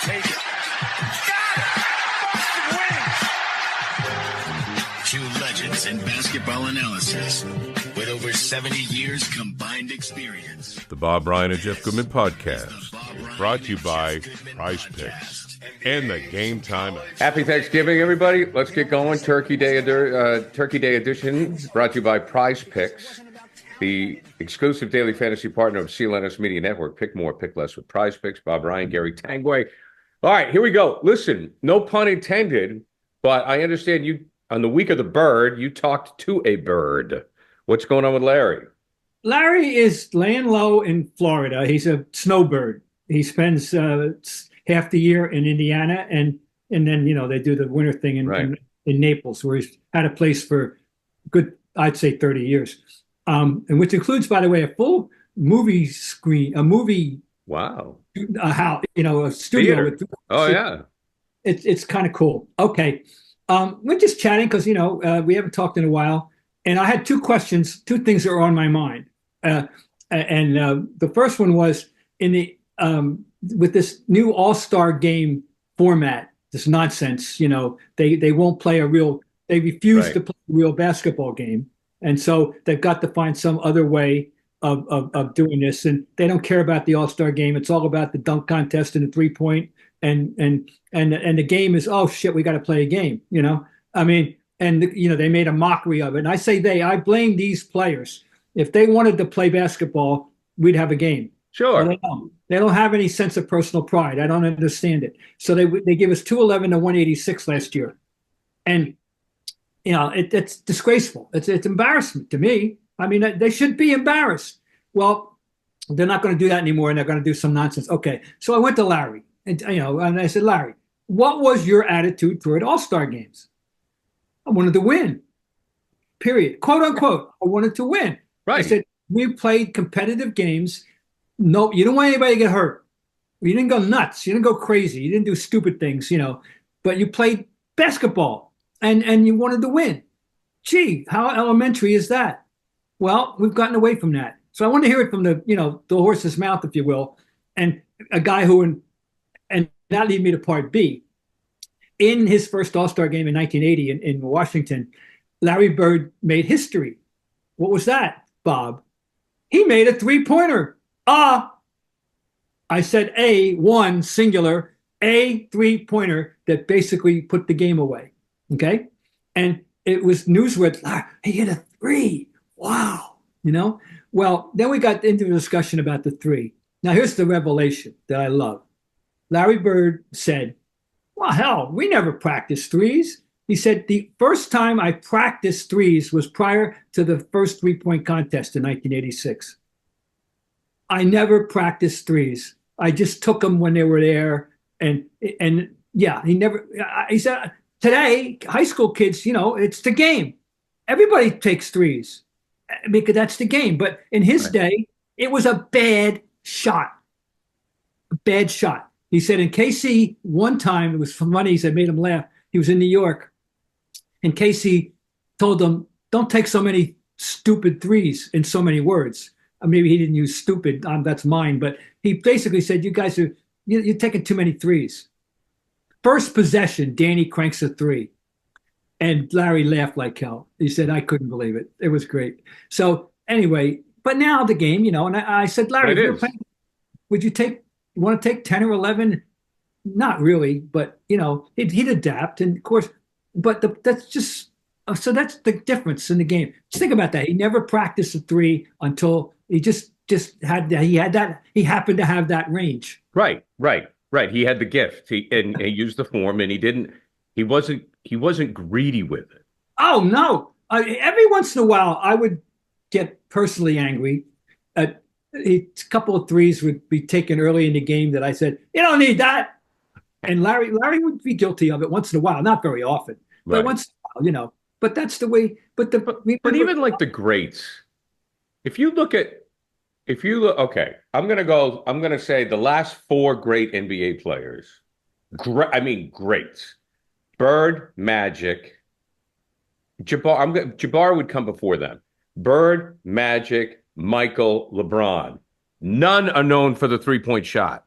take it. Got it! Boston wins! Two legends in basketball analysis with over 70 years combined experience. The Bob Ryan and Jeff Goodman podcast, brought to you by Prize Picks and the Game Time. Happy Thanksgiving, everybody. Let's get going. Turkey Day edition, brought to you by Prize Picks, the exclusive daily fantasy partner of CLNS Media Network. Pick more, pick less with Prize Picks. Bob Ryan, Gary Tanguay. All right, here we go. Listen, no pun intended, but I understand you, on the week of the bird, you talked to a bird. What's going on with Larry? Larry is laying low in Florida. He's a snowbird. He spends half the year in Indiana, and then, you know, they do the winter thing in Naples, where he's had a place for good, I'd say 30 years. And which includes, by the way, a full movie screen, a movie. Wow. How, you know, a studio. Yeah. It's kind of cool. Okay. We're just chatting because, you know, we haven't talked in a while. And I had two questions, two things that are on my mind. And the first one was in the with this new All-Star game format, this nonsense, you know, they won't play they refuse to play a real basketball game. And so they've got to find some other way of doing this. And they don't care about the All-Star game. It's all about the dunk contest and the 3-point. And the game is, oh shit, we got to play a game, you know? I mean, and you know, they made a mockery of it. And I say I blame these players. If they wanted to play basketball, we'd have a game. Sure. Well, they don't have any sense of personal pride. I don't understand it. So they give us 211 to 186 last year. And you know, it's disgraceful. It's embarrassment to me. I mean, they should be embarrassed. Well, they're not going to do that anymore, and they're going to do some nonsense. Okay, so I went to Larry, and I said, Larry, what was your attitude toward All-Star games? I wanted to win. Period. Quote unquote. I wanted to win. Right. I said, we played competitive games. No, you don't want anybody to get hurt. You didn't go nuts. You didn't go crazy. You didn't do stupid things, you know. But you played basketball, and you wanted to win. Gee, how elementary is that? Well, we've gotten away from that. So I want to hear it from the horse's mouth, if you will, and a guy who, and that leads me to part B. In his first All-Star game in 1980 in Washington, Larry Bird made history. What was that, Bob? He made a 3-pointer. I said one singular, a 3-pointer that basically put the game away. Okay? And it was newsworthy. He hit a 3. Wow. You know? Well, then we got into a discussion about the 3. Now, here's the revelation that I love. Larry Bird said, well, hell, we never practiced 3s. He said, the first time I practiced 3s was prior to the first 3-point contest in 1986. I never practiced 3s. I just took them when they were there. And yeah, he said, today, high school kids, you know, it's the game. Everybody takes 3s because that's the game. But in his day, it was a bad shot. A bad shot. He said in KC one time, it was funny, he said, made him laugh. He was in New York. And Casey told them, don't take so many stupid 3s in so many words. Maybe he didn't use stupid, that's mine. But he basically said, you guys you're taking too many 3s. First possession, Danny cranks a 3. And Larry laughed like hell. He said, I couldn't believe it. It was great. So anyway, but now the game, you know, and I said, Larry, would you want to take 10 or 11? Not really, but, you know, he'd adapt. And of course, but that's just, so that's the difference in the game. Just think about that. He never practiced a 3 until he just had that. He happened to have that range. Right. He had the gift. He used the form, and he wasn't greedy with it. Oh no. Every once in a while I would get personally angry. A couple of 3s would be taken early in the game that I said, you don't need that. And Larry would be guilty of it once in a while, not very often, but once in a while, you know. But that's the way. But even like the greats, if you look, okay, I'm gonna say the last 4 great NBA players. Greats. Bird, Magic, Jabbar. Jabbar would come before them. Bird, Magic, Michael, LeBron. None are known for the 3-point shot.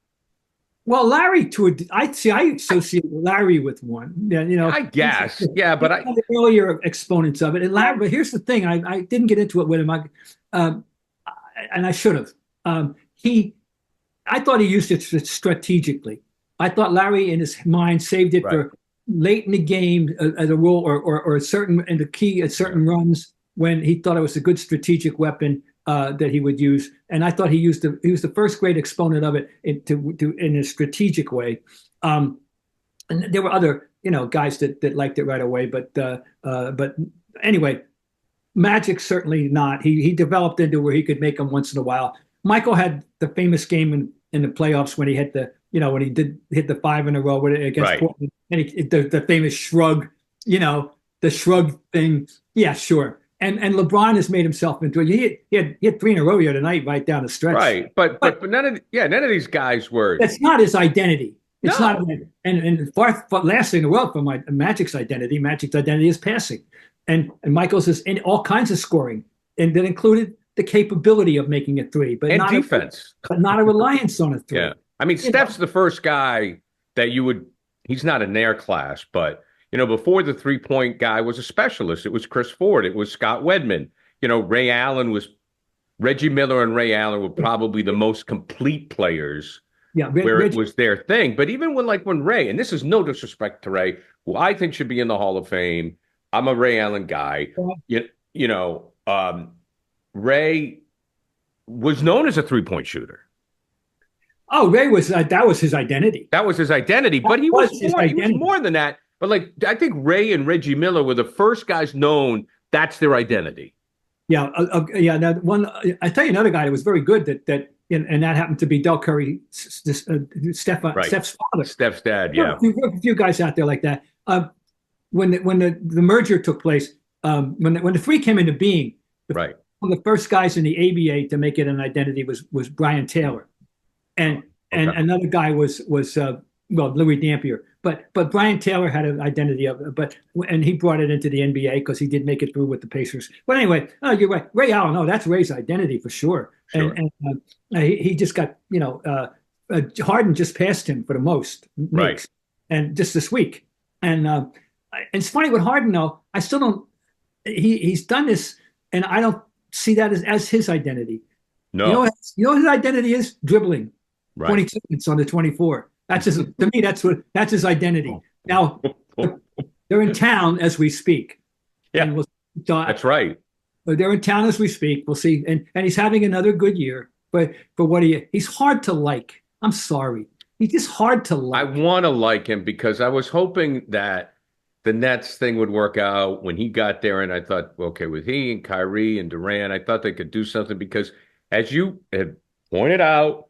Well, Larry, I associate Larry with one. Yeah, I guess. Yeah, he's but one of the earlier exponents of it. And Larry, but here's the thing: I didn't get into it with him, um, and I should have. I thought he used it strategically. I thought Larry, in his mind, saved it right. for late in the game as a role, or a certain in the key at certain runs when he thought it was a good strategic weapon that he would use. And I thought he was the first great exponent of it in a strategic way. And there were other guys that liked it right away, but anyway, Magic certainly not. He developed into where he could make them once in a while. Michael had the famous game in the playoffs when he hit when he did hit the 5 in a row against Portland, and the famous shrug, the shrug thing. Yeah, sure. And LeBron has made himself into it. He had 3 in a row here tonight, right down the stretch. Right, but none of these guys were. That's not his identity. It's No. not. And far last thing in the world from Magic's identity. Magic's identity is passing, and Michael's is in all kinds of scoring, and that included the capability of making a 3, but not defense, but not a reliance on a 3. Yeah, I mean, Steph's the first guy that you would. He's not in their class, but before the 3-point guy was a specialist. It was Chris Ford. It was Scott Wedman. Reggie Miller and Ray Allen were probably the most complete players. Yeah, it was their thing. But even when Ray, and this is no disrespect to Ray, who I think should be in the Hall of Fame. I'm a Ray Allen guy. Ray was known as a 3-point shooter. Oh, Ray was that was his identity. That was his identity, but he was more than that. But I think Ray and Reggie Miller were the first guys known that's their identity. Yeah, yeah. Now, I tell you another guy that was very good and that happened to be Del Curry, Steph's father. Steph's dad, yeah. A few guys out there like that. When the merger took place, when the 3 came into being, right. One of the first guys in the ABA to make it an identity was Brian Taylor, and another guy was Louis Dampier. But Brian Taylor had an identity of it, and he brought it into the NBA because he did make it through with the Pacers. But anyway, you're right, Ray Allen. No, that's Ray's identity for sure. And he just got Harden just passed him for the most right, and just this week. And it's funny with Harden though. I still don't. He's done this, and I don't see that as his identity. No, you know what his identity is? Dribbling, right. 22 minutes on the 24. That's to me. That's his identity. Now they're in town as we speak. Yeah, that's right. They're in town as we speak. We'll see, and he's having another good year. But for what he's hard to like. I'm sorry, he's just hard to like. I want to like him because I was hoping that the Nets thing would work out when he got there, and I thought, okay, with he and Kyrie and Durant, I thought they could do something because, as you had pointed out,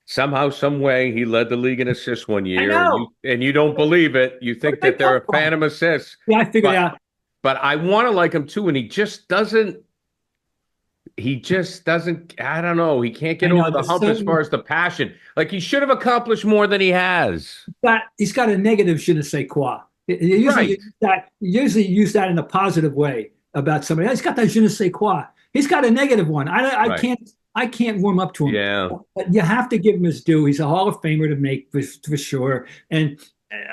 somehow, some way, he led the league in assists one year, and you don't believe it. You think that they're a phantom assists. Yeah, I figured out. But I want to like him too, and he just doesn't. I don't know. He can't get over the hump as far as the passion. Like he should have accomplished more than he has. He's got a negative je ne sais quoi. Usually use that in a positive way about somebody. He's got that je ne sais quoi. He's got a negative one. I can't warm up to him. Yeah. But you have to give him his due. He's a Hall of Famer to make for sure.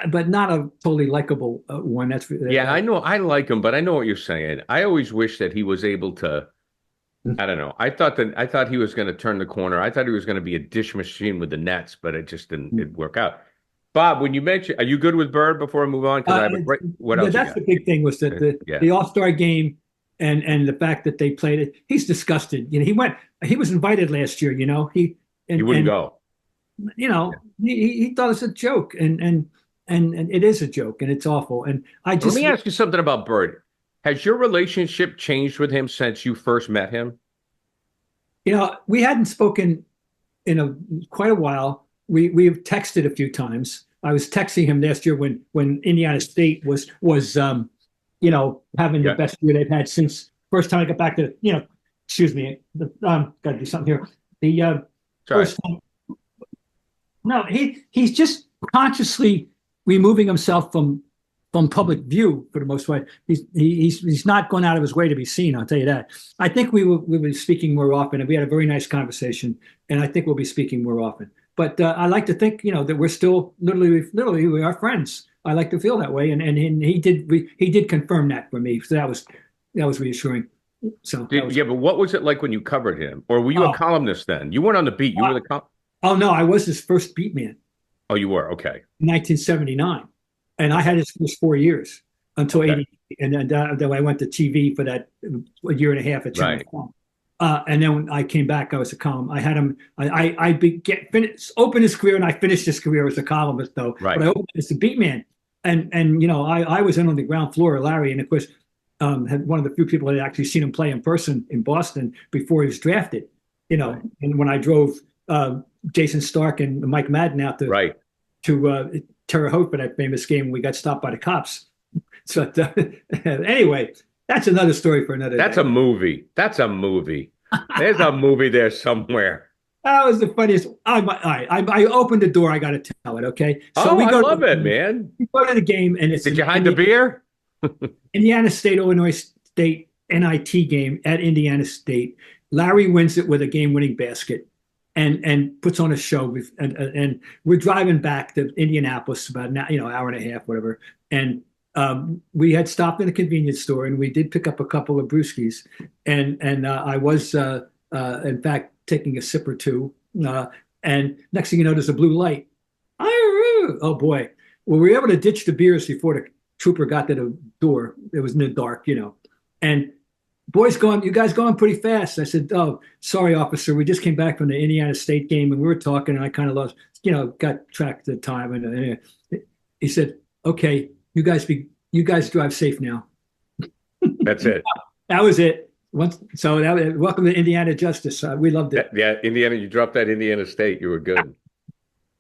But not a totally likable one. I know. I like him, but I know what you're saying. I always wish that he was able to. I don't know. I thought he was going to turn the corner. I thought he was going to be a dish machine with the Nets, but it just didn't work out. Bob, when you mentioned, are you good with Bird before I move on? Because I have a great. What else? That's the big thing was that the All-Star game and the fact that they played it. He's disgusted. He was invited last year. He wouldn't go. He thought it was a joke, and it is a joke, and it's awful. And let me ask you something about Bird. Has your relationship changed with him since you first met him? We hadn't spoken in quite a while. We've texted a few times. I was texting him last year when Indiana State was having the best year they've had since first time I got back to excuse me, got to do something here. The first time. No, he's just consciously removing himself from public view for the most part. He's not going out of his way to be seen. I'll tell you that. I think we will be speaking more often, and we had a very nice conversation. And I think we'll be speaking more often. But I like to think, that we're still literally we are friends. I like to feel that way, and he did confirm that for me. So that was reassuring. So Yeah, but what was it like when you covered him, or were you a columnist then? You weren't on the beat. You were the Oh no, I was his first beat man. Oh, you were, okay. 1979, and I had his first 4 years until 80, and then I went to TV for that a year and a half at Channel 4. And then when I came back, I was a column. I had him. Opened his career, and I finished his career as a columnist, though. Right. But I opened as the beat man, and I was in on the ground floor of Larry, and of course, had one of the few people that had actually seen him play in person in Boston before he was drafted. And when I drove Jason Stark and Mike Madden out to Terre Haute for that famous game, we got stopped by the cops. So anyway. That's another story for another That's day. a movie. There's a movie there somewhere. That was the funniest. I opened the door. I got to tell it, okay? So I love it, man. We go to the game, and it's... Did you hide the beer? Indiana State, Illinois State NIT game at Indiana State. Larry wins it with a game-winning basket and puts on a show. And we're driving back to Indianapolis about an hour and a half, whatever. And we had stopped in a convenience store, and we did pick up a couple of brewskis, and I was in fact taking a sip or two, and next thing you know, there's a blue light. Oh boy! Well, we were able to ditch the beers before the trooper got to the door. It was in the dark, and you guys going pretty fast. I said, oh, sorry, officer, we just came back from the Indiana State game, and we were talking, and I kind of lost, got track of the time, and he said, okay. You guys drive safe now. That's it. That was it. Welcome to Indiana Justice. We loved it. Yeah, Indiana. You dropped that Indiana State. You were good.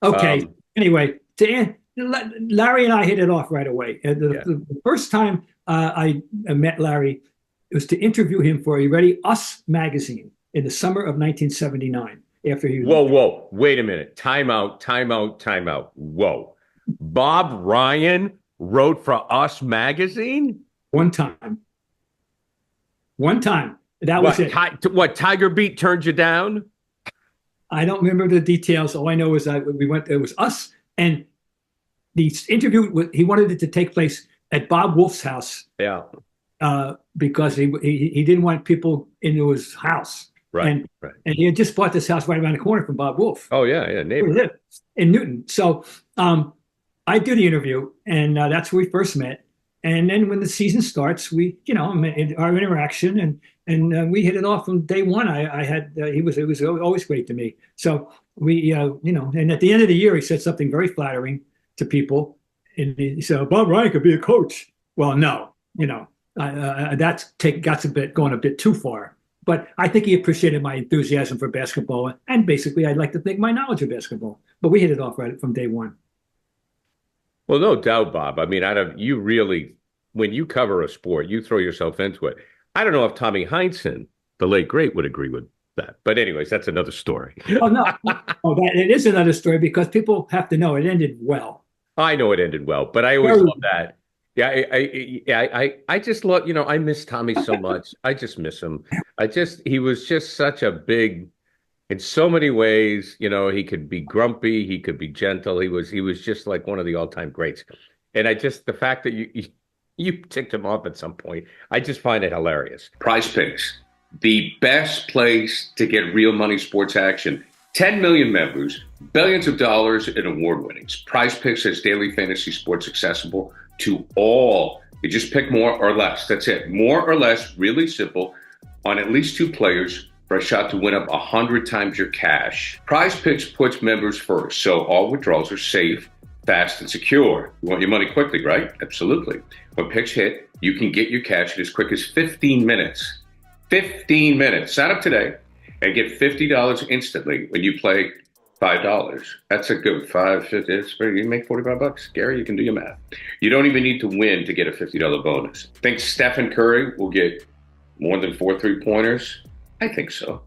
Okay. Anyway, Larry and I hit it off right away. The first time I met Larry, it was to interview him for, are you ready? Us magazine in the summer of 1979. After he was Whoa. Wait a minute. Time out. Whoa. Bob Ryan wrote for Us magazine? One time. That was it. What, Tiger Beat turned you down? I don't remember the details. All I know is that it was Us, and the interview, he wanted it to take place at Bob Wolf's house. Yeah. Because he didn't want people into his house. Right. And he had just bought this house right around the corner from Bob Wolf. Oh, yeah, neighbor. In Newton. So I do the interview, and that's where we first met. And then when the season starts, we, our interaction, and we hit it off from day one. It was always great to me. So we, and at the end of the year, he said something very flattering to people. And he said, Bob Ryan could be a coach. Well, no, that's going a bit too far. But I think he appreciated my enthusiasm for basketball, and basically, I'd like to think my knowledge of basketball. But we hit it off right from day one. Well, no doubt, Bob. I mean, you really, when you cover a sport, you throw yourself into it. I don't know if Tommy Heinsohn, the late great, would agree with that. But anyways, that's another story. It is another story, because people have to know it ended well. I know it ended well, but I always love that. Yeah, I just love, I miss Tommy so much. I just miss him. He was just such a big, in so many ways, he could be grumpy, he could be gentle. He was just like one of the all-time greats. And the fact that you ticked him off at some point, I just find it hilarious. Prize Picks, the best place to get real money sports action. 10 million members, billions of dollars in award winnings. Prize Picks has daily fantasy sports accessible to all. You just pick more or less. That's it. More or less, really simple, on at least 2 players for a shot to win up 100 times your cash. Prize Picks puts members first, so all withdrawals are safe, fast, and secure. You want your money quickly, right? Absolutely. When picks hit, you can get your cash in as quick as 15 minutes. 15 minutes. Sign up today and get $50 instantly when you play $5. That's a good $5.50. You make $45. Gary, you can do your math. You don't even need to win to get a $50 bonus. Think Stephen Curry will get more than 4 3-pointers? I think so.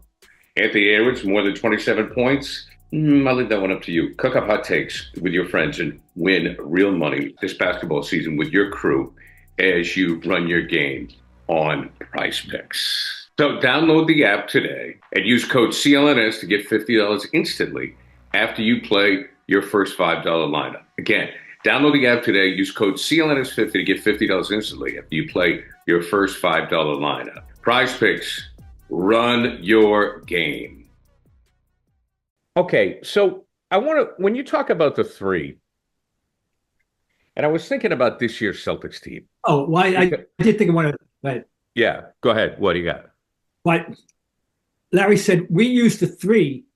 Anthony Edwards, more than 27 points? I'll leave that one up to you. Cook up hot takes with your friends and win real money this basketball season with your crew as you run your game on Prize Picks. So download the app today and use code CLNS to get $50 instantly after you play your first $5 lineup. Again, download the app today. Use code CLNS50 to get $50 instantly after you play your first $5 lineup. Prize Picks, run your game. Okay, so I want to, when you talk about the three, and I was thinking about this year's Celtics team. Oh, why? I did think of one of them. Yeah, go ahead. What do you got? But Larry said we used the three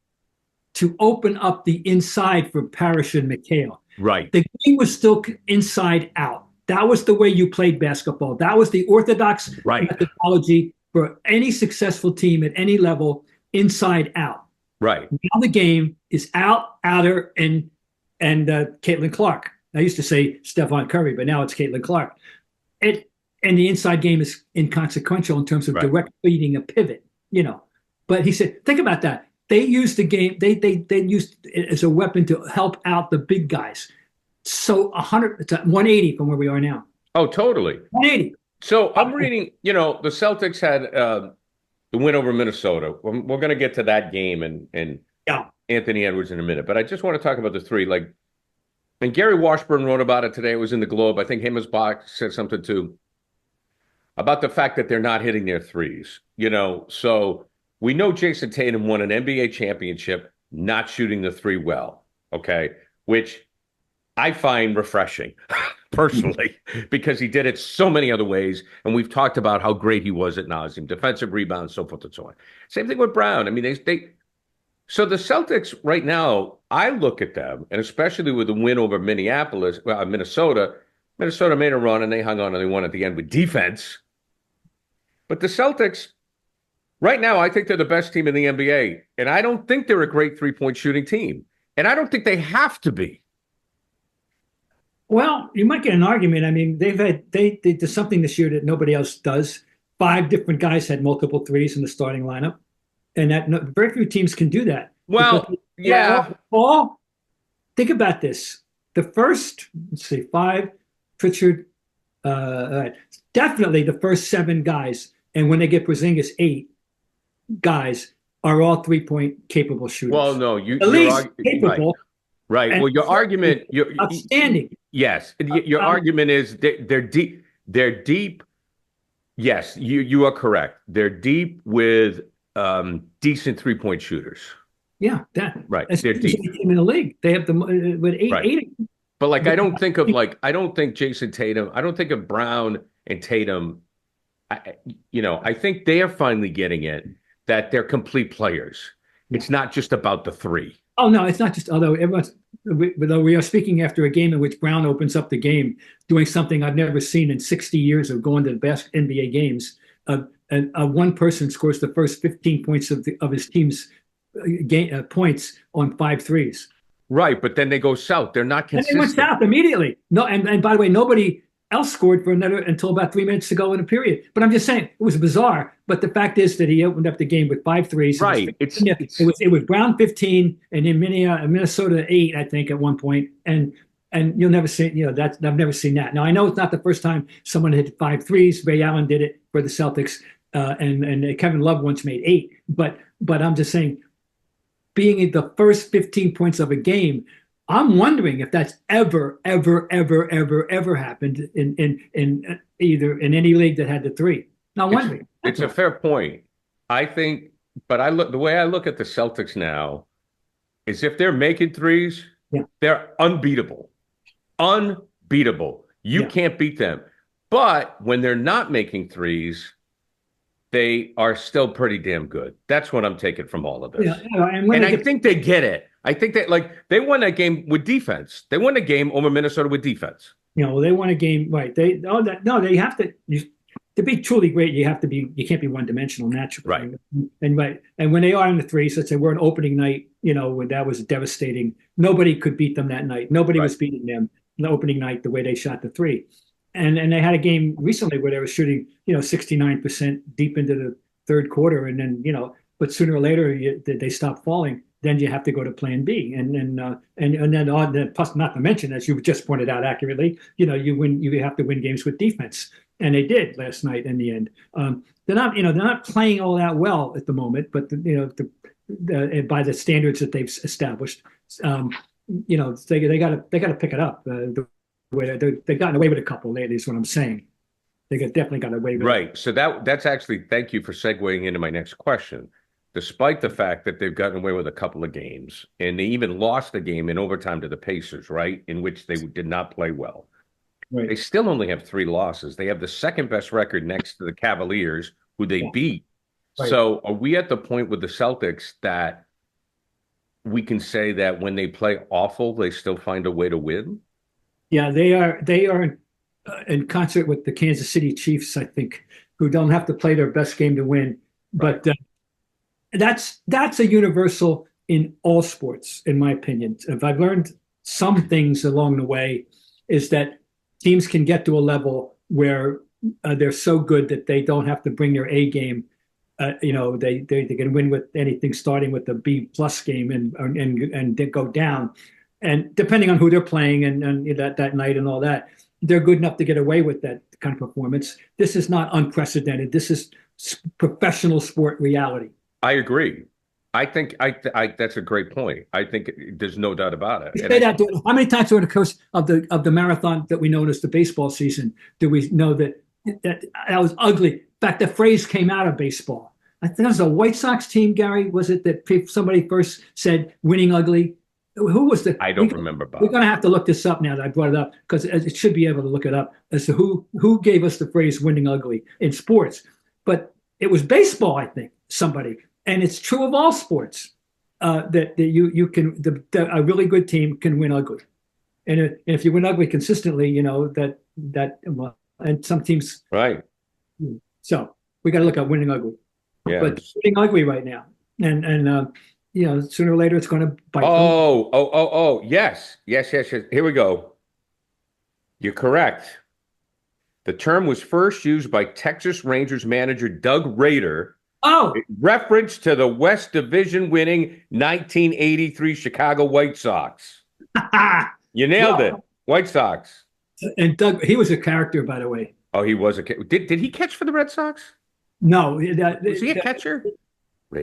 to open up the inside for Parrish and McHale. Right. The game was still inside out. That was the way you played basketball. That was the orthodox methodology for any successful team at any level, inside out. Right. Now the game is out, outer, and Caitlin Clark. I used to say Stephon Curry, but now it's Caitlin Clark. And the inside game is inconsequential in terms of direct feeding a pivot, But he said, think about that. They used the game, they used it as a weapon to help out the big guys. So 180 from where we are now. Oh, totally. 180. So I'm reading, the Celtics had the win over Minnesota. We're going to get to that game and Anthony Edwards in a minute. But I just want to talk about the three. And Gary Washburn wrote about it today. It was in the Globe. I think Himmelsbach said something too about the fact that they're not hitting their threes. So we know Jason Tatum won an NBA championship not shooting the three well, okay, which I find refreshing personally because he did it so many other ways, and we've talked about how great he was at nauseam, defensive rebounds, so forth and so on. Same thing with Brown. I mean, so the Celtics right now, I look at them, and especially with the win over Minnesota made a run and they hung on and they won at the end with defense. But the Celtics, right now, I think they're the best team in the NBA. And I don't think they're a great three-point shooting team. And I don't think they have to be. Well, you might get an argument. I mean, they did something this year that nobody else does. 5 different guys had multiple threes in the starting lineup. And very few teams can do that. Well, yeah. Paul, think about this. The first, 5, Pritchard, definitely the first 7 guys. And when they get Porzingis, 8 guys are all three-point capable shooters. Well, no, at least capable. Right. Well, your argument, outstanding. Yes, your argument is they're deep. They're deep. Yes, you are correct. They're deep with decent three-point shooters. Yeah, right. They're deep in the league. They have the with 8. Right. 8. But I don't think Jason Tatum. I don't think of Brown and Tatum. I think they are finally getting it that they're complete players. It's not just about the three. Oh no, it's not just. Although we are speaking after a game in which Brown opens up the game, doing something I've never seen in 60 years of going to the best NBA games. And one person scores the first 15 points of his team's points on 5 threes. Right, but then they go south. They're not consistent. And they went south immediately. No, and by the way, nobody else scored for another until about 3 minutes to go in a period. But I'm just saying it was bizarre. But the fact is that he opened up the game with 5 threes. Right. It was Brown 15 and in Minnesota 8, I think, at one point. And you'll never see, I've never seen that. Now I know it's not the first time someone hit 5 threes. Ray Allen did it for the Celtics, and Kevin Love once made 8. But I'm just saying, being in the first 15 points of a game, I'm wondering if that's ever happened in either in any league that had the 3. Now, wondering. It's a fair point. I think, but the way I look at the Celtics now is if they're making threes, they're unbeatable. Unbeatable. You can't beat them. But when they're not making threes, they are still pretty damn good. That's what I'm taking from all of this. And I think they get it. I think that they won that game with defense. They won the game over Minnesota with defense. They won a game, right? They have to be truly great. You can't be one dimensional naturally. Right. And when they are in the threes, let's say we're an opening night, when that was devastating. Nobody could beat them that night. Nobody was beating them the opening night the way they shot the 3. And they had a game recently where they were shooting, 69% deep into the third quarter, and then but sooner or later they stop falling. Then you have to go to Plan B, and then plus, not to mention, as you just pointed out accurately, you have to win games with defense, and they did last night in the end. They're not playing all that well at the moment, but by the standards that they've established. They got to pick it up. They've gotten away with a couple lately. Is what I'm saying. Definitely got away with it. Right. So that's actually, thank you for segueing into my next question. Despite the fact that they've gotten away with a couple of games, and they even lost a game in overtime to the Pacers, right, in which they did not play well. Right. They still only have 3 losses. They have the second best record next to the Cavaliers, who they beat. Right. So are we at the point with the Celtics that we can say that when they play awful, they still find a way to win? Yeah, they are in concert with the Kansas City Chiefs, I think, who don't have to play their best game to win. Right. But that's a universal in all sports, in my opinion. If I've learned some things along the way, is that teams can get to a level where they're so good that they don't have to bring their A game. They can win with anything starting with the B+ game and go down. And depending on who they're playing and that night and all that, they're good enough to get away with that kind of performance. This is not unprecedented. This is professional sport reality. I agree. I think that's a great point. I think there's no doubt about it. How many times during the course of the marathon that we know as the baseball season do we know that was ugly? In fact, the phrase came out of baseball. I think it was a White Sox team, Gary. Was it that somebody first said winning ugly? Who was the? I don't remember. Bob. We're going to have to look this up now that I brought it up, because it should be able to look it up as to who gave us the phrase winning ugly in sports. But it was baseball, I think, somebody. And it's true of all sports that you can a really good team can win ugly, and if you win ugly consistently, and some teams, right. So we got to look at winning ugly. Yeah, but it's winning ugly right now, and sooner or later it's going to bite. Oh, yes. Here we go. You're correct. The term was first used by Texas Rangers manager Doug Rader. Reference to the West Division winning 1983 Chicago White Sox. You nailed it. White Sox. And Doug, he was a character, by the way. Oh, he was did he catch for the Red Sox? No. Was he a catcher?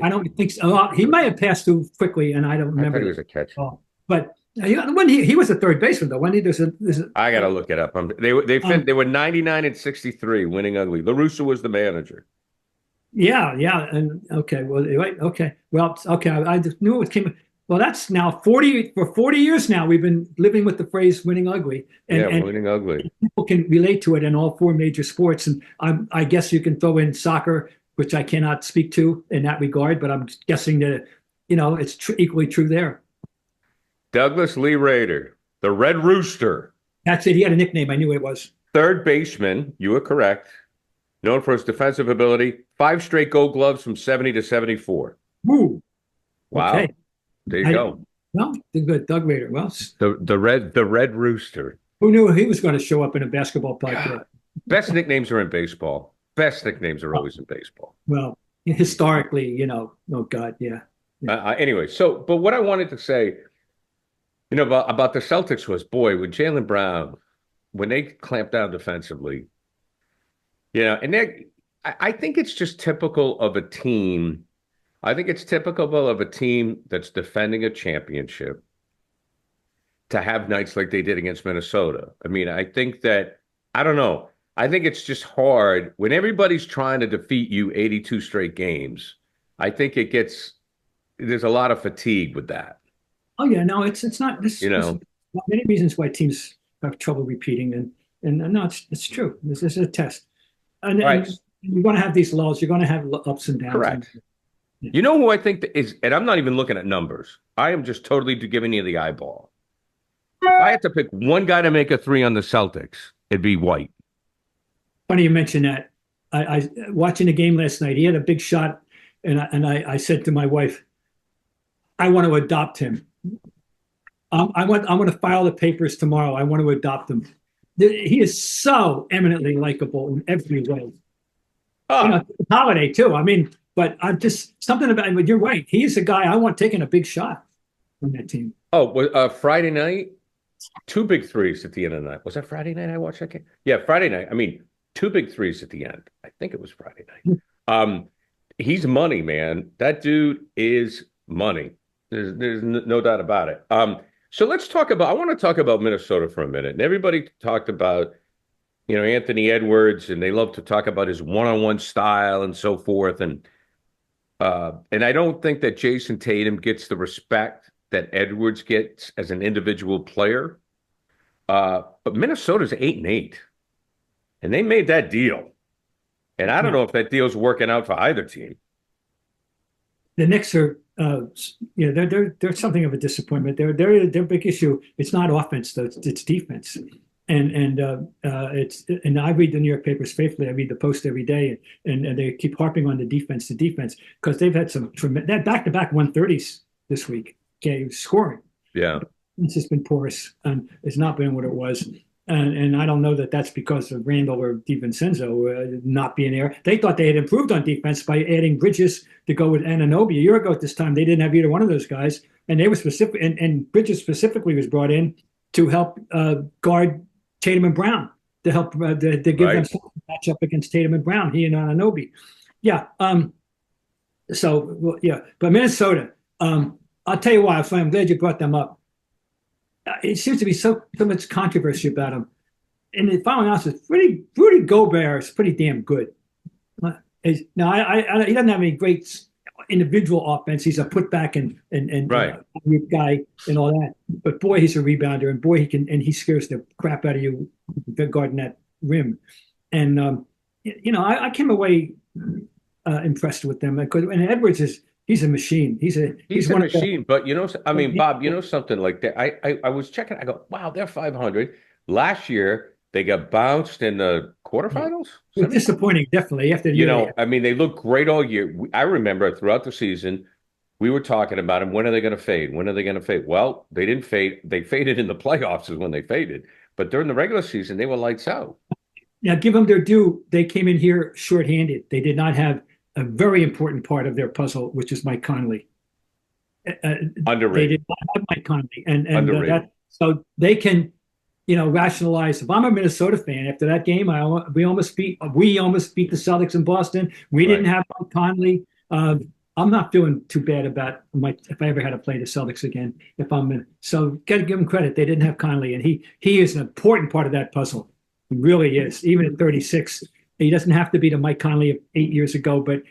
I don't think so. He might have passed through quickly, and I don't remember. I thought he was a catcher. But when he was a third baseman, though. When he I got to look it up. They were 99 and 63, winning ugly. La Russa was the manager. Yeah, and okay, well, right, okay, well, okay, I just knew it came. Well, that's now 40 years now. We've been living with the phrase "winning ugly," and winning ugly. People can relate to it in all 4 major sports, and I guess you can throw in soccer, which I cannot speak to in that regard, but I'm guessing that it's equally true there. Douglas Lee Rader, the Red Rooster. That's it. He had a nickname. I knew it was. Third baseman. You were correct. Known for his defensive ability, 5 straight Gold Gloves from 70 to 74. Ooh. Wow. Okay. There you go. Well, good, Doug Rader. Well, the Red Rooster. Who knew he was going to show up in a basketball podcast? Best nicknames are in baseball. Best nicknames are always in baseball. Well, historically, oh God, yeah. Anyway, but what I wanted to say, about the Celtics was, boy, with Jaylen Brown, when they clamped down defensively. And I think it's just typical of a team. I think it's typical of a team that's defending a championship to have nights like they did against Minnesota. I mean, I think that, I don't know. I think it's just hard when everybody's trying to defeat you 82 straight games. I think there's a lot of fatigue with that. Oh yeah, no, it's not this. There's many reasons why teams have trouble repeating, and no, it's true. This is a test. And you're going to have these lulls. You're going to have ups and downs. Correct. You know who I think is, and I'm not even looking at numbers. I am just totally giving you the eyeball. If I had to pick one guy to make a 3 on the Celtics, it'd be White. Funny you mention that. I watching the game last night. He had a big shot, and I said to my wife, "I want to adopt him. I want to file the papers tomorrow. I want to adopt him." He is so eminently likable in every way. Holiday too. I mean, but I'm just something about him. But you're right. He's a guy I want taking a big shot from that team. Friday night, 2 big threes at the end of the night. Was that Friday night I watched that game? Yeah, Friday night. I mean, 2 big threes at the end. I think it was Friday night. He's money, man. That dude is money. There's no doubt about it. So let's talk about. I want to talk about Minnesota for a minute. And everybody talked about, Anthony Edwards, and they love to talk about his one-on-one style and so forth. And I don't think that Jason Tatum gets the respect that Edwards gets as an individual player. But Minnesota's 8-8, and they made that deal. And I don't know if that deal's working out for either team. The Knicks are, they're something of a disappointment. Their big issue. It's not offense though; it's defense. And I read the New York papers faithfully. I read the Post every day, and they keep harping on the defense, because they've had some tremendous back-to-back 130s this week. Okay, scoring. Yeah, it's just been porous, and it's not been what it was. And I don't know that that's because of Randall or DiVincenzo not being there. They thought they had improved on defense by adding Bridges to go with Anunoby. A year ago at this time, they didn't have either one of those guys, and they were specific. And Bridges specifically was brought in to help guard Tatum and Brown, to help to give them some match up against Tatum and Brown. He and Anunoby. Yeah. But Minnesota. I'll tell you why. I'm glad you brought them up. It seems to be so much controversy about them. And the final analysis, Rudy Gobert is pretty damn good. Now, he doesn't have any great individual offense. He's a putback and guy and all that. But boy, he's a rebounder, and boy, he scares the crap out of you guarding that rim. And I came away impressed with them, and Edwards he's a machine. He's a machine. But Bob, something like that. I was checking. I go, wow, they're 500. Last year they got bounced in the quarterfinals. It was disappointing, definitely. After they looked great all year. I remember throughout the season we were talking about them. When are they going to fade? When are they going to fade? Well, they didn't fade. They faded in the playoffs is when they faded. But during the regular season, they were lights out. Now, give them their due. They came in here shorthanded. They did not have a very important part of their puzzle, which is Mike Conley. Underrated. They did not have Mike Conley, and so they can, rationalize. If I'm a Minnesota fan, after that game, we almost beat the Celtics in Boston. We didn't have Mike Conley. I'm not feeling too bad about Mike if I ever had to play the Celtics again. So got to give him credit. They didn't have Conley, and he is an important part of that puzzle. He really is. Even at 36. He doesn't have to be the Mike Conley of 8 years ago, but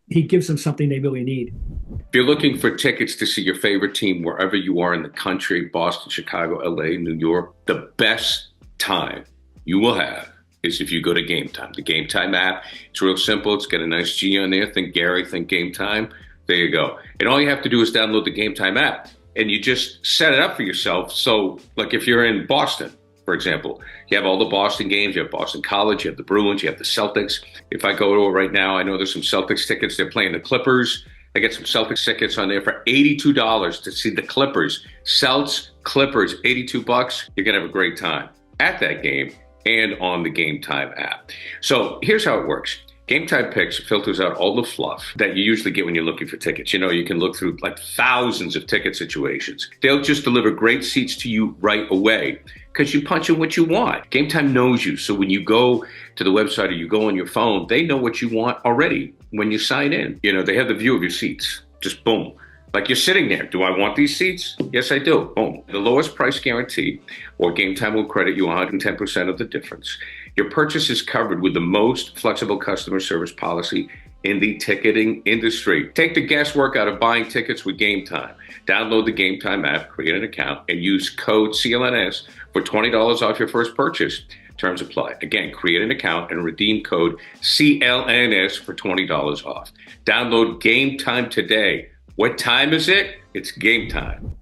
he gives them something they really need. If you're looking for tickets to see your favorite team wherever you are in the country, Boston, Chicago, LA, New York, the best time you will have is if you go to Game Time. The Game Time app, it's real simple. It's got a nice G on there. Think Gary, think Game Time. There you go. And all you have to do is download the Game Time app, and you just set it up for yourself. So, like if you're in Boston, for example, you have all the Boston games, you have Boston College, you have the Bruins, you have the Celtics. If I go to it right now, I know there's some Celtics tickets. They're playing the Clippers. I get some Celtics tickets on there for $82 to see the Clippers. Celts, Clippers, $82. You're going to have a great time at that game and on the Game Time app. So here's how it works. Game Time Picks filters out all the fluff that you usually get when you're looking for tickets. You can look through like thousands of ticket situations. They'll just deliver great seats to you right away because you punch in what you want. Game Time knows you. So when you go to the website or you go on your phone, they know what you want already when you sign in. They have the view of your seats. Just boom. Like you're sitting there. Do I want these seats? Yes, I do. Boom. The lowest price guarantee, or Game Time will credit you 110% of the difference. Your purchase is covered with the most flexible customer service policy in the ticketing industry. Take the guesswork out of buying tickets with Game Time. Download the Game Time app, create an account, and use code CLNS for $20 off your first purchase. Terms apply. Again, create an account and redeem code CLNS for $20 off. Download Game Time today. What time is it? It's Game Time.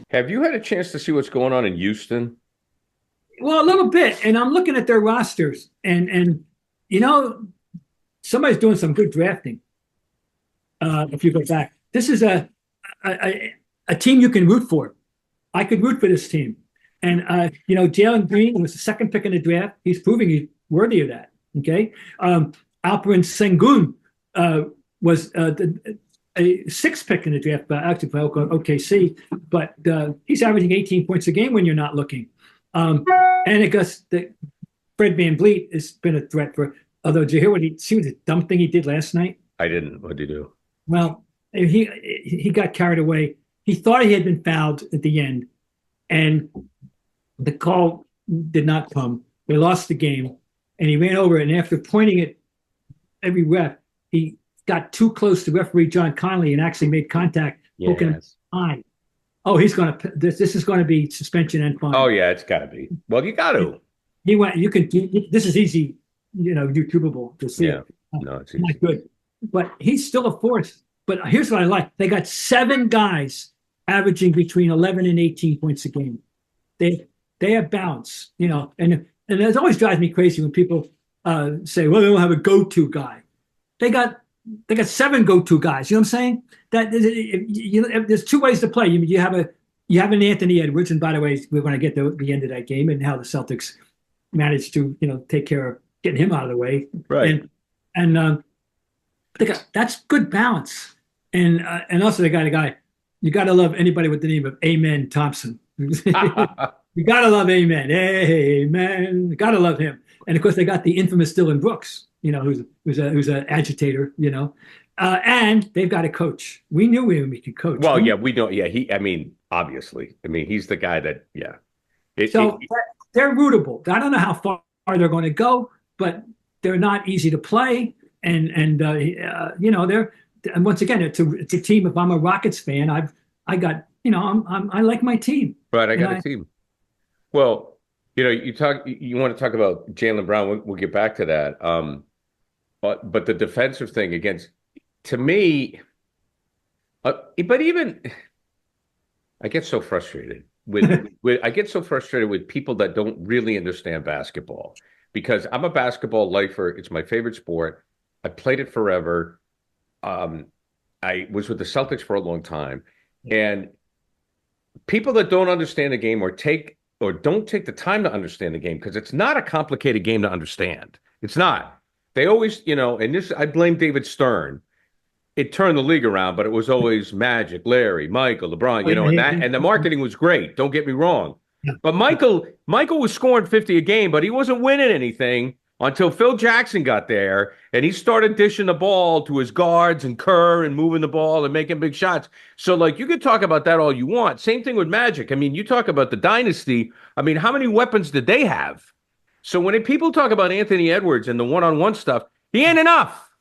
Have you had a chance to see what's going on in Houston? Well, a little bit, and I'm looking at their rosters, and somebody's doing some good drafting. If you go back, this is a team you can root for. I could root for this team, and Jalen Green was the second pick in the draft. He's proving he's worthy of that. Okay, Alperen Sengun was a sixth pick in the draft, actually by OKC, but he's averaging 18 points a game when you're not looking. And I guess that Fred VanVleet has been a threat for. Although, did you hear see what the dumb thing he did last night? I didn't. What did he do? Well, he got carried away. He thought he had been fouled at the end, and the call did not come. They lost the game, and he ran over it. And after pointing at every ref, he got too close to referee John Connolly and actually made contact, poking him in the eye. Oh, he's going to. This is going to be suspension and fine. Oh yeah, it's got to be. Well, you got to. He went. You can. This is easy. YouTubeable to see. Yeah. No, it's easy. Not good. But he's still a force. But here's what I like. They got 7 guys averaging between 11 and 18 points a game. They have balance, and it always drives me crazy when people say, well, they don't have a go-to guy. They got 7 go-to guys. You know what I'm saying? There's 2 ways to play. You have an Anthony Edwards, and by the way, we're going to get to the end of that game and how the Celtics managed to take care of getting him out of the way. Right. And that's good balance. And also they got a guy. You got to love anybody with the name of Amen Thompson. You got to love Amen. Amen. You got to love him. And of course they got the infamous Dylan Brooks, who's an agitator, and they've got a coach. We knew we could coach. Well, yeah, we don't. Yeah, obviously, he's the guy that. Yeah. They're rootable. I don't know how far they're going to go, but they're not easy to play. And they're. And once again, it's a team. If I'm a Rockets fan, I like my team. Right, I got a team. Well, you want to talk about Jaylen Brown. We'll get back to that. But the defensive thing to me, but even I get so frustrated with people that don't really understand basketball, because I'm a basketball lifer. It's my favorite sport. I played it forever. I was with the Celtics for a long time, and people that don't understand the game or don't take the time to understand the game, because it's not a complicated game to understand. It's not. They always, and this, I blame David Stern. It turned the league around, but it was always Magic, Larry, Michael, LeBron, and the marketing was great. Don't get me wrong. Yeah. But Michael was scoring 50 a game, but he wasn't winning anything until Phil Jackson got there and he started dishing the ball to his guards and Kerr and moving the ball and making big shots. So, you could talk about that all you want. Same thing with Magic. You talk about the dynasty. How many weapons did they have? So when people talk about Anthony Edwards and the one-on-one stuff, he ain't enough.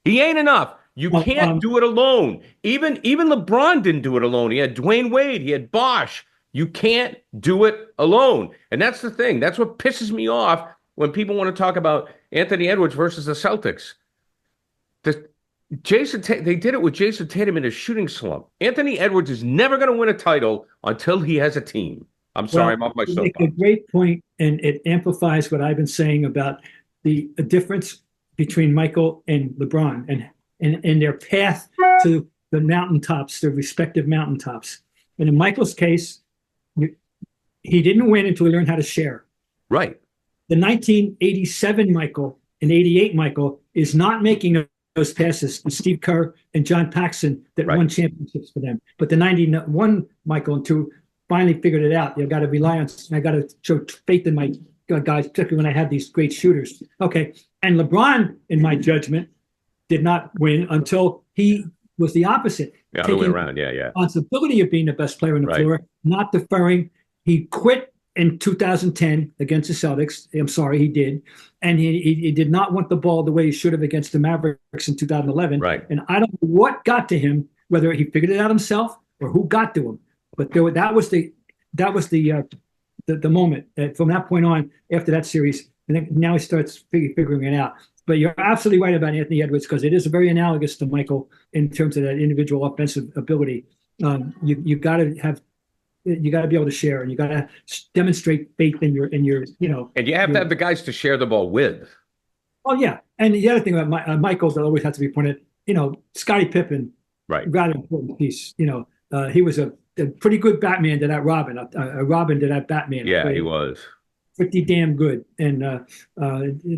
He ain't enough. You can't do it alone. Even LeBron didn't do it alone. He had Dwayne Wade. He had Bosh. You can't do it alone. And that's the thing. That's what pisses me off when people want to talk about Anthony Edwards versus the Celtics. They did it with Jason Tatum in a shooting slump. Anthony Edwards is never going to win a title until he has a team. I'm sorry, I'm off my soapbox. You make a great point, and it amplifies what I've been saying about the difference between Michael and LeBron and their path to the mountaintops, their respective mountaintops. And in Michael's case, he didn't win until he learned how to share. Right. The 1987 Michael and 88 Michael is not making those passes to Steve Kerr and John Paxson that won championships for them. But the 91 Michael and 2 finally figured it out. You've got to rely on, I got to show faith in my guys, particularly when I have these great shooters. Okay. And LeBron, in my judgment, did not win until he was the opposite. Yeah, the way around. Yeah. Responsibility of being the best player on the floor, not deferring. He quit in 2010 against the Celtics. I'm sorry, he did. And he did not want the ball the way he should have against the Mavericks in 2011. Right. And I don't know what got to him, whether he figured it out himself or who got to him. But that was the moment. From that point on, after that series, and then now he starts figuring it out. But you're absolutely right about Anthony Edwards, because it is very analogous to Michael in terms of that individual offensive ability. You got to be able to share, and you got to demonstrate faith in your. And you have to have the guys to share the ball with. Oh yeah, and the other thing about Michael that always has to be pointed, Scottie Pippen, rather important piece. He was a pretty good Batman to that Robin, a Robin to that Batman. Yeah, he was pretty damn good, and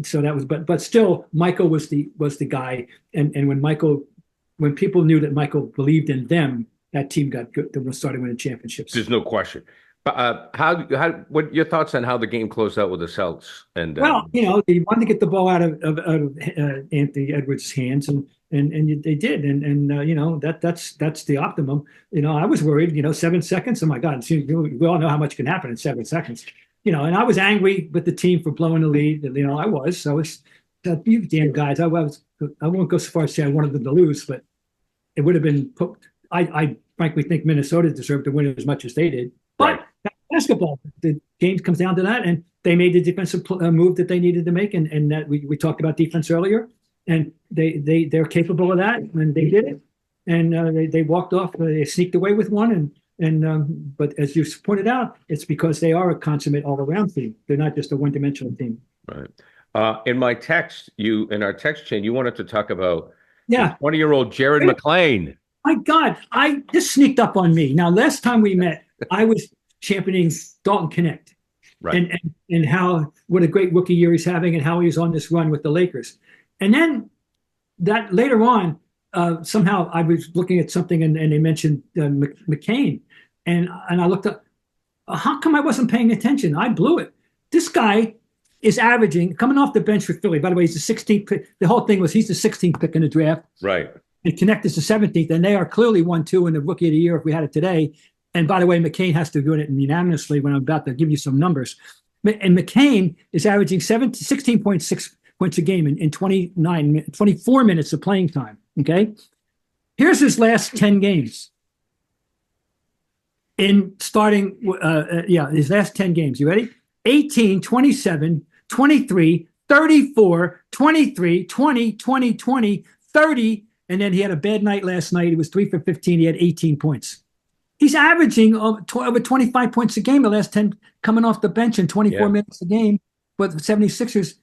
so that was. But still, Michael was the guy, and when people knew that Michael believed in them, that team got good. They started winning championships. There's no question. What your thoughts on how the game closed out with the Celtics? And Well, they wanted to get the ball out of Anthony Edwards' hands, and they did, and that's the optimum. I was worried. 7 seconds. Oh my God! We all know how much can happen in 7 seconds. And I was angry with the team for blowing the lead. I was. So it's you damn guys. I won't go so far as to say I wanted them to lose, but it would have been. I frankly think Minnesota deserved to win as much as they did. But basketball, the game comes down to that, and they made the defensive move that they needed to make, and that we talked about defense earlier, and they're capable of that, and they did it, and they walked off, they sneaked away with one, but as you pointed out, it's because they are a consummate all-around team. They're not just a one-dimensional team. Right. In our text chain, you wanted to talk about 20-year-old Jared Hey. McClain. My God, this sneaked up on me. Now, last time we met, I was championing Dalton Connect, Right. and what a great rookie year he's having, and how he's on this run with the Lakers. And then that later on, somehow I was looking at something, and they mentioned McCain, and I looked up. How come I wasn't paying attention? I blew it. This guy is averaging, coming off the bench for Philly. By the way, he's the 16th pick. The whole thing was he's the 16th pick in the draft. Right. And Connect is the 17th, and they are clearly 1-2 in the rookie of the year if we had it today. And by the way, McCain has to do it unanimously when I'm about to give you some numbers. And McCain is averaging 16.6 points a game in 24 minutes of playing time. Okay. Here's his last 10 games. His last 10 games. You ready? 18, 27, 23, 34, 23, 20, 20, 20, 30. And then he had a bad night last night. He was 3 for 15. He had 18 points. He's averaging over 25 points a game the last 10 coming off the bench in 24 minutes a game. But the 76ers,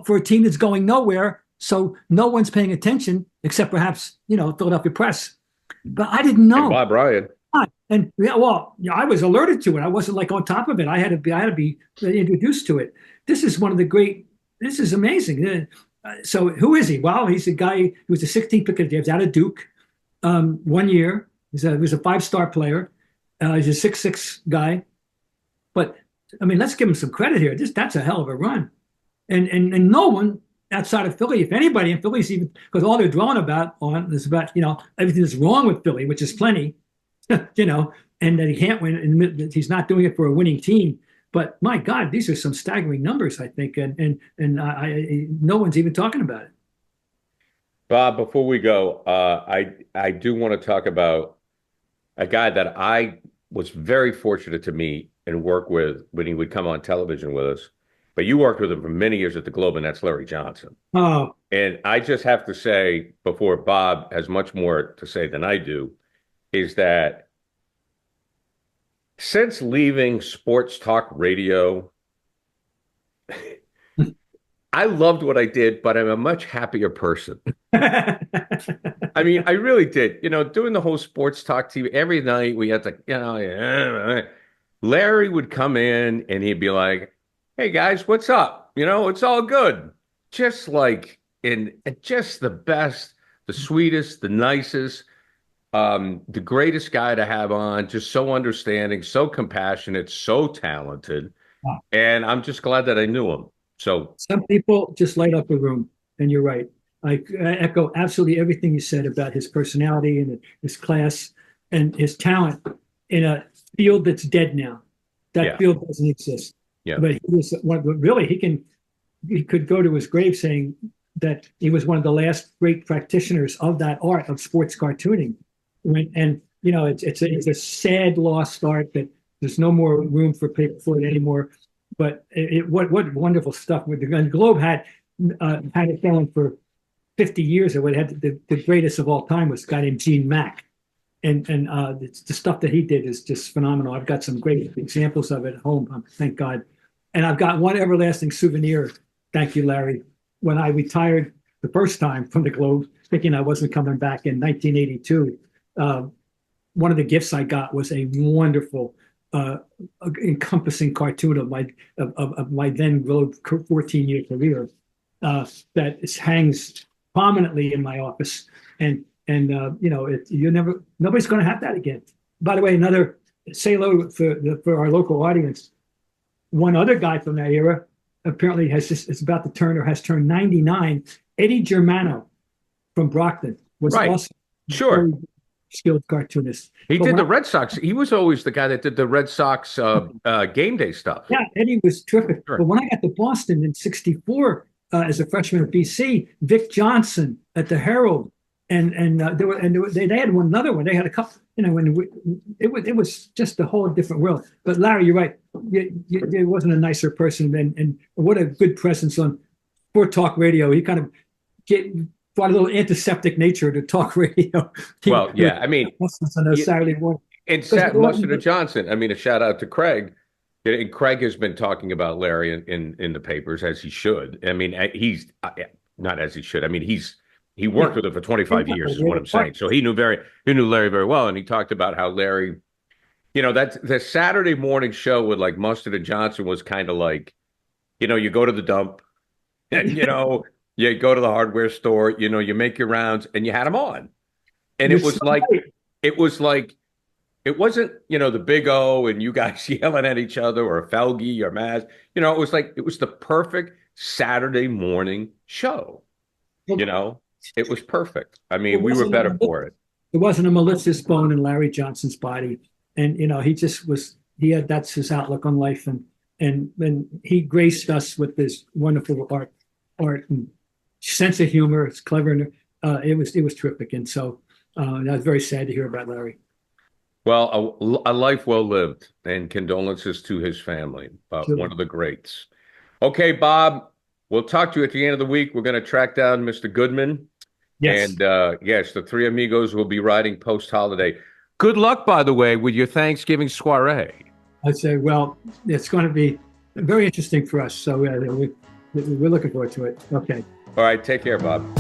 for a team that's going nowhere, so no one's paying attention except perhaps, Philadelphia press. But I didn't know. And Bob Ryan. And I was alerted to it. I wasn't like on top of it. I had to be introduced to it. This is this is amazing. So who is he? Well, he's a guy who was the 16th pick of the draft out of Duke. 1 year. He was a 5-star player. He's a 6'6" guy. But I mean, let's give him some credit here. That's a hell of a run. And no one outside of Philly, if anybody in Philly's even, because all they're drawing is about everything that's wrong with Philly, which is plenty, and that he can't win, and he's not doing it for a winning team. But my God, these are some staggering numbers, I think, and no one's even talking about it. Bob, before we go, I do want to talk about a guy that I was very fortunate to meet and work with when he would come on television with us. But you worked with him for many years at the Globe, and that's Larry Johnson. Oh. And I just have to say, before Bob has much more to say than I do, is that since leaving sports talk radio, I loved what I did, but I'm a much happier person. I mean, I really did. Doing the whole sports talk TV every night, we had to, Larry would come in and he'd be like, "Hey guys, what's up? It's all good." Just just the best, the sweetest, the nicest, the greatest guy to have on, just so understanding, so compassionate, so talented. Wow. And I'm just glad that I knew him. So some people just light up a room, and you're right. I echo absolutely everything you said about his personality and his class and his talent in a field that's dead now. That field doesn't exist. Yeah. But he was he could go to his grave saying that he was one of the last great practitioners of that art of sports cartooning. It's a sad lost art that there's no more room for it anymore. But what wonderful stuff! The Globe had it going for 50 years. It had the greatest of all time was a guy named Gene Mack, and the stuff that he did is just phenomenal. I've got some great examples of it at home, thank God. And I've got one everlasting souvenir. Thank you, Larry. When I retired the first time from the Globe, thinking I wasn't coming back in 1982, one of the gifts I got was a wonderful encompassing cartoon of my then Globe 14-year career that hangs prominently in my office, and nobody's going to have that again. By the way, another say hello for our local audience. One other guy from that era apparently is about to turn or has turned 99. Eddie Germano from Brockton was Right. also Sure. very skilled cartoonist. He But did when the Red Sox. He was always the guy that did the Red Sox game day stuff. Yeah, Eddie was terrific. Sure. But when I got to Boston in '64 as a freshman at BC, Vic Johnson at the Herald, and they had another one. They had a couple. It was just a whole different world. But Larry, you're right. There wasn't a nicer person, and what a good presence on Sport Talk Radio. He kind of brought a little antiseptic nature to talk radio. Well, yeah, I mean, on a Saturday morning. And Mustard and Johnson. I mean, a shout out to Craig. And Craig has been talking about Larry in the papers, as he should. I mean, he's not as he should. I mean, he worked with him for 25 years, is what I'm saying. So he knew Larry very well, and he talked about how Larry, that the Saturday morning show with like Mustard and Johnson was kind of like, you go to the dump, and you go to the hardware store, you make your rounds, and you had them on, and it was like. It wasn't, the Big O and you guys yelling at each other or Felgy or Maz. It was the perfect Saturday morning show. It was perfect. I mean, we were better for it. There wasn't a malicious bone in Larry Johnson's body. And, that's his outlook on life. And he graced us with this wonderful art and sense of humor. It's clever. It was terrific. And so I was very sad to hear about Larry. Well, a life well lived, and condolences to his family. One of the greats. Okay, Bob, we'll talk to you at the end of the week. We're going to track down Mr. Goodman. Yes. And yes, the three amigos will be riding post-holiday. Good luck, by the way, with your Thanksgiving soiree. I'd say, well, it's going to be very interesting for us. So we're looking forward to it. Okay. All right, take care, Bob.